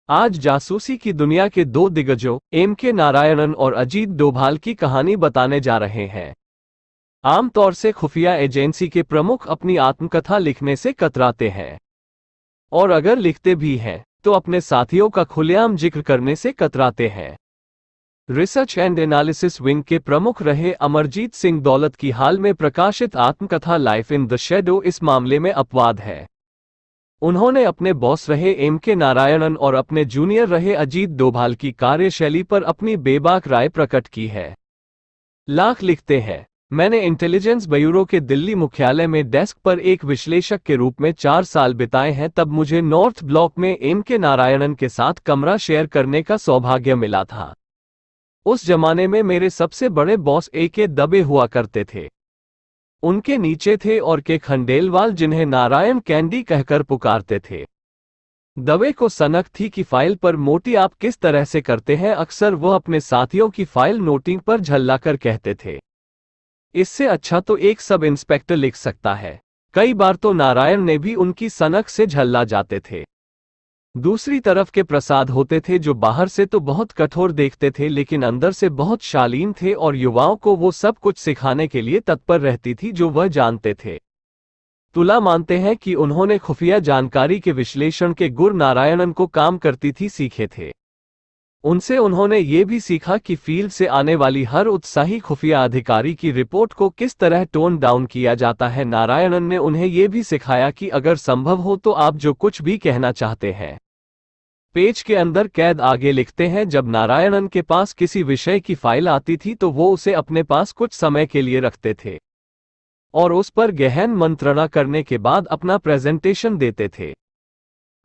आज जासूसी की दुनिया के दो दिग्गजों एम.के. नारायणन और अजीत डोभाल की कहानी बताने जा रहे हैं। आमतौर से खुफिया एजेंसी के प्रमुख अपनी आत्मकथा लिखने से कतराते हैं, और अगर लिखते भी हैं तो अपने साथियों का खुलेआम जिक्र करने से कतराते हैं। रिसर्च एंड एनालिसिस विंग के प्रमुख रहे अमरजीत सिंह दौलत की हाल में प्रकाशित आत्मकथा लाइफ इन द शैडो इस मामले में अपवाद है। उन्होंने अपने बॉस रहे एम.के. नारायणन और अपने जूनियर रहे अजीत डोभाल की कार्यशैली पर अपनी बेबाक राय प्रकट की है। लाख लिखते हैं, मैंने इंटेलिजेंस ब्यूरो के दिल्ली मुख्यालय में डेस्क पर एक विश्लेषक के रूप में 4 साल बिताए हैं। तब मुझे नॉर्थ ब्लॉक में एम.के. नारायणन के साथ कमरा शेयर करने का सौभाग्य मिला था। उस जमाने में मेरे सबसे बड़े बॉस ए.के. दबे हुआ करते थे। उनके नीचे थे और के खंडेलवाल, जिन्हें नारायण कैंडी कहकर पुकारते थे। दवे को सनक थी कि फाइल पर मोटी आप किस तरह से करते हैं। अक्सर वह अपने साथियों की फाइल नोटिंग पर झल्लाकर कहते थे, इससे अच्छा तो एक सब इंस्पेक्टर लिख सकता है। कई बार तो नारायण ने भी उनकी सनक से झल्ला जाते थे। दूसरी तरफ के प्रसाद होते थे, जो बाहर से तो बहुत कठोर देखते थे लेकिन अंदर से बहुत शालीन थे और युवाओं को वो सब कुछ सिखाने के लिए तत्पर रहती थी जो वह जानते थे। तुला मानते हैं कि उन्होंने खुफिया जानकारी के विश्लेषण के गुर नारायणन को काम करती थी सीखे थे। उनसे उन्होंने ये भी सीखा कि फील्ड से आने वाली हर उत्साही खुफिया अधिकारी की रिपोर्ट को किस तरह टोन डाउन किया जाता है। नारायणन ने उन्हें यह भी सिखाया कि अगर संभव हो तो आप जो कुछ भी कहना चाहते हैं पेज के अंदर कैद आगे लिखते हैं। जब नारायणन के पास किसी विषय की फाइल आती थी तो वो उसे अपने पास कुछ समय के लिए रखते थे और उस पर गहन मंत्रणा करने के बाद अपना प्रेजेंटेशन देते थे।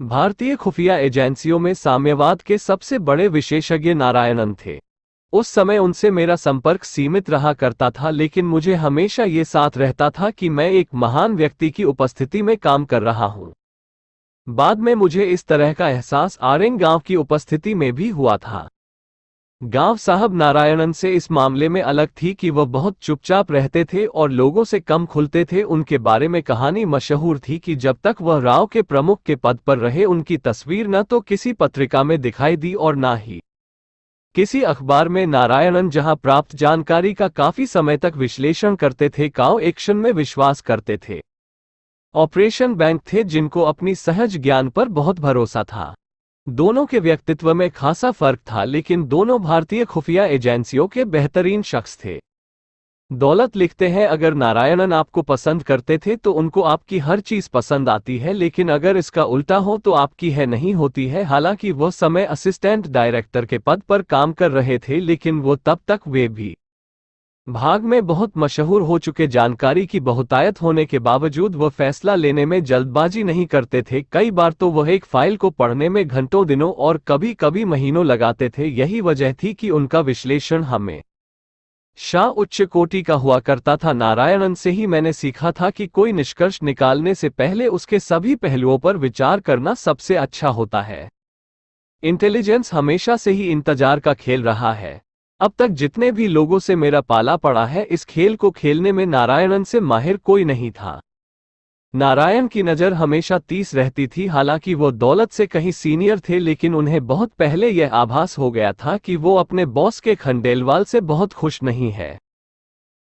भारतीय खुफिया एजेंसियों में साम्यवाद के सबसे बड़े विशेषज्ञ नारायणन थे। उस समय उनसे मेरा संपर्क सीमित रहा करता था, लेकिन मुझे हमेशा ये साथ रहता था कि मैं एक महान व्यक्ति की उपस्थिति में काम कर रहा हूं। बाद में मुझे इस तरह का एहसास आरेंग गांव की उपस्थिति में भी हुआ था। गांव साहब नारायणन से इस मामले में अलग थी कि वह बहुत चुपचाप रहते थे और लोगों से कम खुलते थे। उनके बारे में कहानी मशहूर थी कि जब तक वह राव के प्रमुख के पद पर रहे उनकी तस्वीर न तो किसी पत्रिका में दिखाई दी और न ही किसी अखबार में। नारायणन जहां प्राप्त जानकारी का काफी समय तक विश्लेषण करते थे, काउ एक्शन में विश्वास करते थे। ऑपरेशन बैंक थे जिनको अपनी सहज ज्ञान पर बहुत भरोसा था। दोनों के व्यक्तित्व में खासा फर्क था, लेकिन दोनों भारतीय खुफिया एजेंसियों के बेहतरीन शख्स थे। दौलत लिखते हैं, अगर नारायणन आपको पसंद करते थे तो उनको आपकी हर चीज पसंद आती है, लेकिन अगर इसका उल्टा हो तो आपकी है नहीं होती है। हालांकि वह समय असिस्टेंट डायरेक्टर के पद पर काम कर रहे थे, लेकिन वो तब तक वे भी भाग में बहुत मशहूर हो चुके। जानकारी की बहुतायत होने के बावजूद वह फैसला लेने में जल्दबाजी नहीं करते थे। कई बार तो वह एक फाइल को पढ़ने में घंटों, दिनों और कभी कभी महीनों लगाते थे। यही वजह थी कि उनका विश्लेषण हमेशा उच्च कोटि का हुआ करता था। नारायणन से ही मैंने सीखा था कि कोई निष्कर्ष निकालने से पहले उसके सभी पहलुओं पर विचार करना सबसे अच्छा होता है। इंटेलिजेंस हमेशा से ही इंतजार का खेल रहा है। अब तक जितने भी लोगों से मेरा पाला पड़ा है, इस खेल को खेलने में नारायणन से माहिर कोई नहीं था। नारायण की नज़र हमेशा 30 रहती थी। हालांकि वो दौलत से कहीं सीनियर थे, लेकिन उन्हें बहुत पहले यह आभास हो गया था कि वो अपने बॉस के खंडेलवाल से बहुत खुश नहीं है।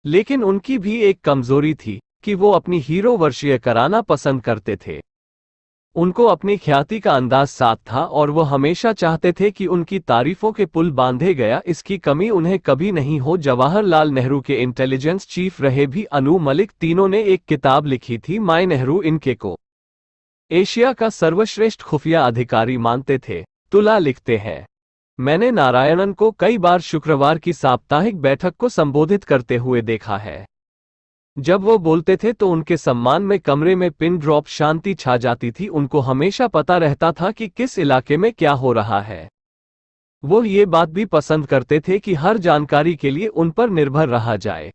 लेकिन उनकी भी एक कमजोरी थी कि वो अपनी हीरो वर्षीय कराना पसंद करते थे। उनको अपनी ख्याति का अंदाज साथ था और वो हमेशा चाहते थे कि उनकी तारीफों के पुल बांधे गया, इसकी कमी उन्हें कभी नहीं हो। जवाहरलाल नेहरू के इंटेलिजेंस चीफ रहे भी अनु मलिक, तीनों ने एक किताब लिखी थी, माय नेहरू। इनके को एशिया का सर्वश्रेष्ठ खुफिया अधिकारी मानते थे। तुला लिखते हैं, मैंने नारायणन को कई बार शुक्रवार की साप्ताहिक बैठक को संबोधित करते हुए देखा है। जब वो बोलते थे तो उनके सम्मान में कमरे में पिन ड्रॉप शांति छा जाती थी। उनको हमेशा पता रहता था कि किस इलाके में क्या हो रहा है। वो ये बात भी पसंद करते थे कि हर जानकारी के लिए उन पर निर्भर रहा जाए,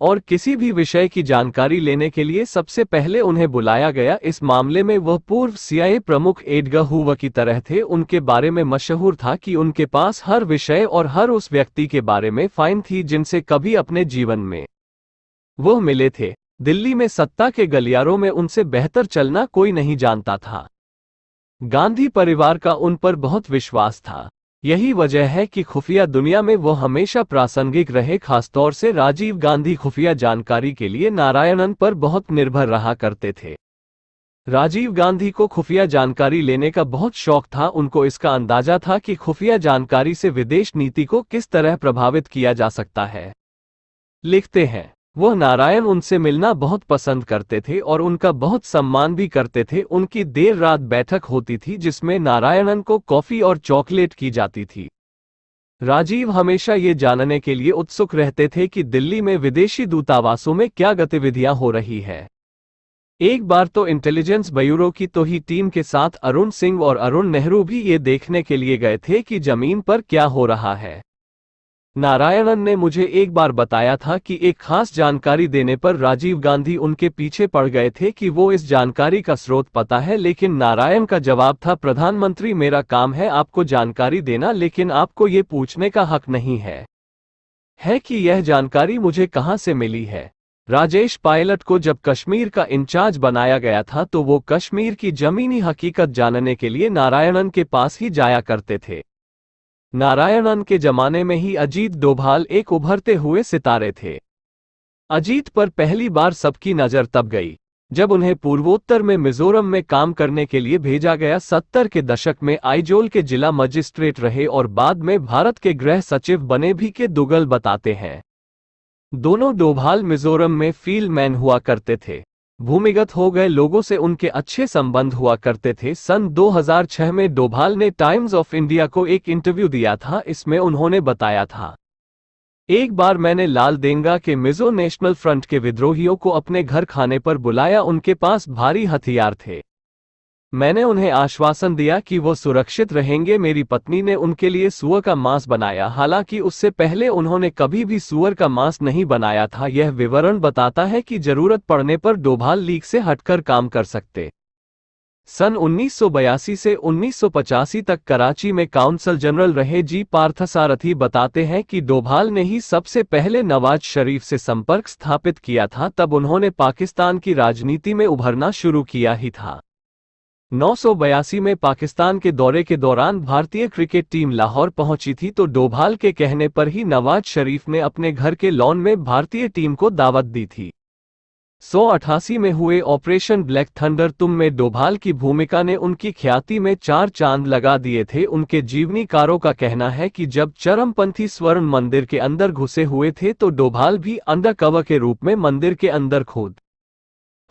और किसी भी विषय की जानकारी लेने के लिए सबसे पहले उन्हें बुलाया गया। इस मामले में वह पूर्व CIA प्रमुख एडगर हूवर की तरह थे। उनके बारे में मशहूर था कि उनके पास हर विषय और हर उस व्यक्ति के बारे में फाइन थी जिनसे कभी अपने जीवन में वो मिले थे। दिल्ली में सत्ता के गलियारों में उनसे बेहतर चलना कोई नहीं जानता था। गांधी परिवार का उन पर बहुत विश्वास था। यही वजह है कि खुफिया दुनिया में वो हमेशा प्रासंगिक रहे। खासतौर से राजीव गांधी खुफिया जानकारी के लिए नारायणन पर बहुत निर्भर रहा करते थे। राजीव गांधी को खुफिया जानकारी लेने का बहुत शौक था। उनको इसका अंदाजा था कि खुफिया जानकारी से विदेश नीति को किस तरह प्रभावित किया जा सकता है। लिखते हैं, वह नारायण उनसे मिलना बहुत पसंद करते थे और उनका बहुत सम्मान भी करते थे। उनकी देर रात बैठक होती थी जिसमें नारायणन को कॉफी और चॉकलेट की जाती थी। राजीव हमेशा ये जानने के लिए उत्सुक रहते थे कि दिल्ली में विदेशी दूतावासों में क्या गतिविधियां हो रही है। एक बार तो इंटेलिजेंस ब्यूरो की तो ही टीम के साथ अरुण सिंह और अरुण नेहरू भी ये देखने के लिए गए थे कि जमीन पर क्या हो रहा है। नारायणन ने मुझे एक बार बताया था कि एक खास जानकारी देने पर राजीव गांधी उनके पीछे पड़ गए थे कि वो इस जानकारी का स्रोत पता है, लेकिन नारायण का जवाब था, प्रधानमंत्री मेरा काम है आपको जानकारी देना, लेकिन आपको ये पूछने का हक नहीं है कि यह जानकारी मुझे कहां से मिली है। राजेश पायलट को जब कश्मीर का इंचार्ज बनाया गया था तो वो कश्मीर की जमीनी हकीकत जानने के लिए नारायणन के पास ही जाया करते थे। नारायणन के जमाने में ही अजीत डोभाल एक उभरते हुए सितारे थे। अजीत पर पहली बार सबकी नजर तब गई जब उन्हें पूर्वोत्तर में मिजोरम में काम करने के लिए भेजा गया। 70 के दशक में आइजोल के जिला मजिस्ट्रेट रहे और बाद में भारत के गृह सचिव बने भी के दुगल बताते हैं। दोनों डोभाल मिजोरम में फील्ड मैन हुआ करते थे। भूमिगत हो गए लोगों से उनके अच्छे संबंध हुआ करते थे। सन 2006 में डोभाल ने टाइम्स ऑफ इंडिया को एक इंटरव्यू दिया था। इसमें उन्होंने बताया था, एक बार मैंने लाल देंगा के मिजो नेशनल फ्रंट के विद्रोहियों को अपने घर खाने पर बुलाया। उनके पास भारी हथियार थे। मैंने उन्हें आश्वासन दिया कि वो सुरक्षित रहेंगे। मेरी पत्नी ने उनके लिए सूअर का मांस बनाया, हालांकि उससे पहले उन्होंने कभी भी सूअर का मांस नहीं बनाया था। यह विवरण बताता है कि जरूरत पड़ने पर डोभाल लीग से हटकर काम कर सकते। सन 1982 से 1985 तक कराची में काउंसल जनरल रहे जी पार्थसारथी बताते हैं कि डोभाल ने ही सबसे पहले नवाज शरीफ से संपर्क स्थापित किया था। तब उन्होंने पाकिस्तान की राजनीति में उभरना शुरू किया ही था। 982 में पाकिस्तान के दौरे के दौरान भारतीय क्रिकेट टीम लाहौर पहुंची थी तो डोभाल के कहने पर ही नवाज शरीफ ने अपने घर के लॉन में भारतीय टीम को दावत दी थी। 1988 में हुए ऑपरेशन ब्लैक थंडर तुम में डोभाल की भूमिका ने उनकी ख्याति में 4 चांद लगा दिए थे। उनके जीवनीकारों का कहना है कि जब चरमपंथी स्वर्ण मंदिर के अंदर घुसे हुए थे तो डोभाल भी अंडरकवर के रूप में मंदिर के अंदर खोद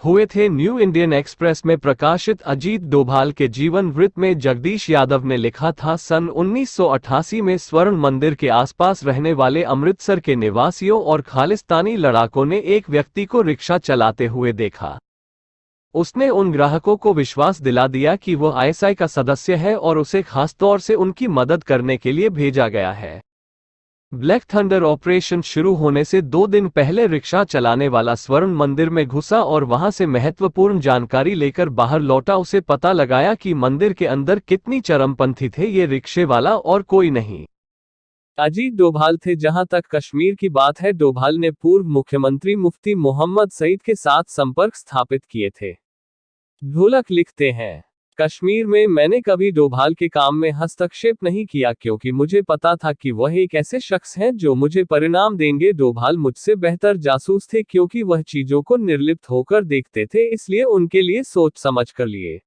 हुए थे। न्यू इंडियन एक्सप्रेस में प्रकाशित अजीत डोभाल के जीवन वृत्त में जगदीश यादव ने लिखा था, सन 1988 में स्वर्ण मंदिर के आसपास रहने वाले अमृतसर के निवासियों और खालिस्तानी लड़ाकों ने एक व्यक्ति को रिक्शा चलाते हुए देखा। उसने उन ग्राहकों को विश्वास दिला दिया कि वह आईएसआई का सदस्य है और उसे खासतौर से उनकी मदद करने के लिए भेजा गया है। ब्लैक थंडर ऑपरेशन शुरू होने से 2 दिन पहले रिक्शा चलाने वाला स्वर्ण मंदिर में घुसा और वहां से महत्वपूर्ण जानकारी लेकर बाहर लौटा। उसे पता लगाया कि मंदिर के अंदर कितनी चरमपंथी थे, ये रिक्शे वाला और कोई नहीं। अजीत डोभाल थे। जहां तक कश्मीर की बात है, डोभाल ने पूर्व मुख्यमंत्री मुफ्ती मोहम्मद सईद के साथ संपर्क स्थापित किए थे। ढोलक लिखते हैं, कश्मीर में मैंने कभी डोभाल के काम में हस्तक्षेप नहीं किया क्योंकि मुझे पता था कि वह एक ऐसे शख्स हैं जो मुझे परिणाम देंगे। डोभाल मुझसे बेहतर जासूस थे क्योंकि वह चीजों को निर्लिप्त होकर देखते थे, इसलिए उनके लिए सोच समझ कर लिए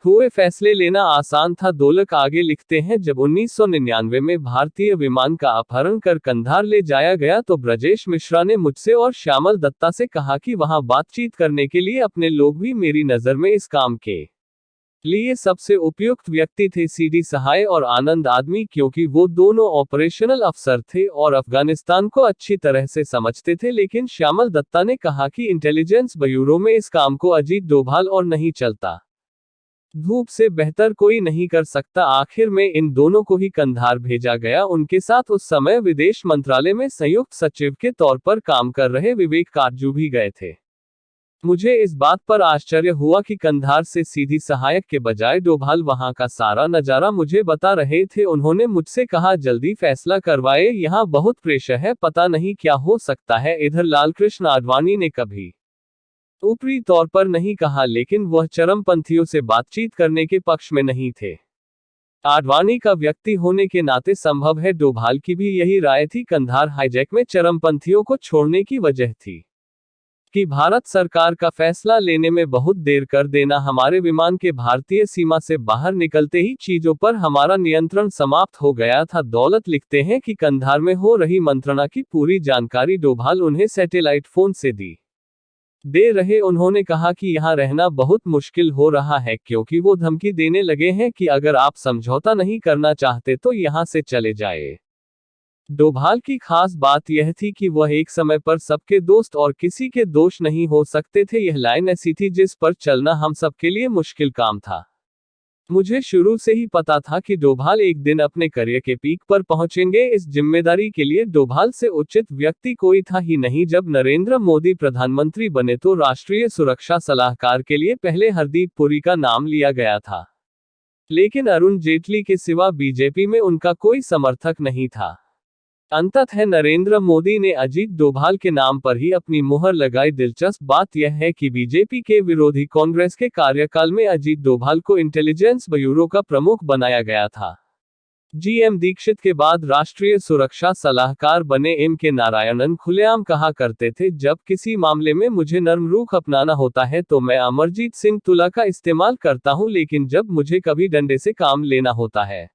हुए फैसले लेना आसान था। ढोलक आगे लिखते हैं, जब 1999 में भारतीय विमान का अपहरण कर कंधार ले जाया गया तो ब्रजेश मिश्रा ने मुझसे और श्यामल दत्ता से कहा कि वहां बातचीत करने के लिए अपने लोग भी मेरी नजर में इस काम के लिए सबसे उपयुक्त व्यक्ति थे। सीडी सहाय और आनंद आदमी, क्योंकि वो दोनों ऑपरेशनल अफसर थे और अफगानिस्तान को अच्छी तरह से समझते थे। लेकिन श्यामल दत्ता ने कहा कि इंटेलिजेंस ब्यूरो में इस काम को अजीत डोभाल और नहीं चलता, धूप से बेहतर कोई नहीं कर सकता। आखिर में इन दोनों को ही कंधार भेजा गया। उनके साथ उस समय विदेश मंत्रालय में संयुक्त सचिव के तौर पर काम कर रहे विवेक काटजू भी गए थे। मुझे इस बात पर आश्चर्य हुआ कि कंधार से सीधी सहायक के बजाय डोभाल वहां का सारा नजारा मुझे बता रहे थे। उन्होंने मुझसे कहा, जल्दी फैसला करवाए, यहाँ बहुत प्रेशर है, पता नहीं क्या हो सकता है। इधर लालकृष्ण आडवाणी ने कभी ऊपरी तौर पर नहीं कहा, लेकिन वह चरमपंथियों से बातचीत करने के पक्ष में नहीं थे। आडवाणी का व्यक्ति होने के नाते संभव है डोभाल की भी यही राय थी। कंधार हाईजैक में चरमपंथियों को छोड़ने की वजह थी कि भारत सरकार का फैसला लेने में बहुत देर कर देना, हमारे विमान के भारतीय सीमा से बाहर निकलते ही चीजों पर हमारा नियंत्रण समाप्त हो गया था। दौलत लिखते हैं कि कंधार में हो रही मंत्रणा की पूरी जानकारी डोभाल उन्हें सैटेलाइट फोन से दे रहे। उन्होंने कहा कि यहां रहना बहुत मुश्किल हो रहा है, क्योंकि वो धमकी देने लगे हैं कि अगर आप समझौता नहीं करना चाहते तो यहां से चले जाए। डोभाल की खास बात यह थी कि वह एक समय पर सबके दोस्त और किसी के दोष नहीं हो सकते थे। यह लाइन ऐसी थी जिस पर चलना हम सबके लिए मुश्किल काम था। मुझे शुरू से ही पता था कि डोभाल एक दिन अपने करियर के पीक पर पहुंचेंगे। इस जिम्मेदारी के लिए डोभाल से उचित व्यक्ति कोई था ही नहीं। जब नरेंद्र मोदी प्रधानमंत्री बने तो राष्ट्रीय सुरक्षा सलाहकार के लिए पहले हरदीप पुरी का नाम लिया गया था, लेकिन अरुण जेटली के सिवा बीजेपी में उनका कोई समर्थक नहीं था। अंततः नरेंद्र मोदी ने अजीत डोभाल के नाम पर ही अपनी मुहर लगाई। दिलचस्प बात यह है कि बीजेपी के विरोधी कांग्रेस के कार्यकाल में अजीत डोभाल को इंटेलिजेंस ब्यूरो का प्रमुख बनाया गया था। जीएम दीक्षित के बाद राष्ट्रीय सुरक्षा सलाहकार बने एम.के. नारायणन खुलेआम कहा करते थे, जब किसी मामले में मुझे नर्म रुख अपनाना होता है तो मैं अमरजीत सिंह तुला का इस्तेमाल करता हूं, लेकिन जब मुझे कभी डंडे से काम लेना होता है